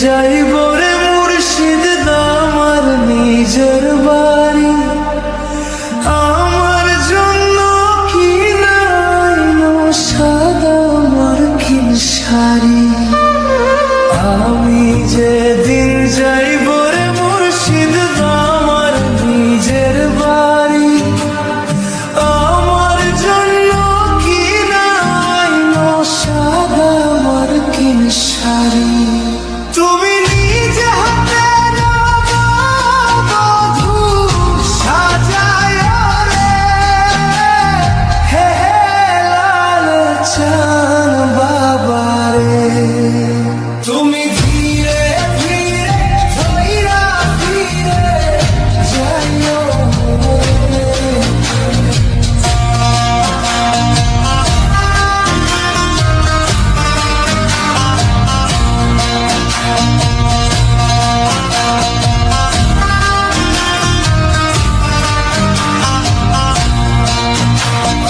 যাইব রে মুর্শিদ আমার নিজের বাড়ি, আমার জন্য কি নাইনো সাদা মার্কিন শাড়ি। আমি যেদিন যাইব রে মুর্শিদ আমার নিজের বাড়ি, আমার জন্য কি নাইনো সাদা মার্কিন শাড়ি। তুমি নিজে হাতে বধূ সাজায় রে, হে লাল চান বাবারে। তুমি ধীরে ধীরে ধইরা ফিরে যাইও রে।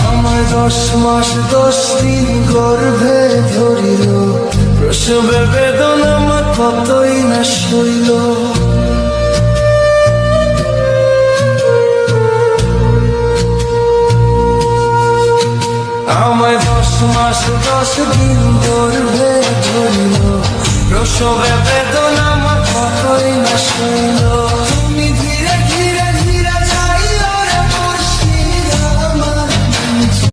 আমার 10 মাস 10 দিন গর্ভে ধরিল, প্রসবে বেদনা আমার কতই না সইল। আমায় 10 মাস 10 দিন গর্ভে ধরিল, প্রসবে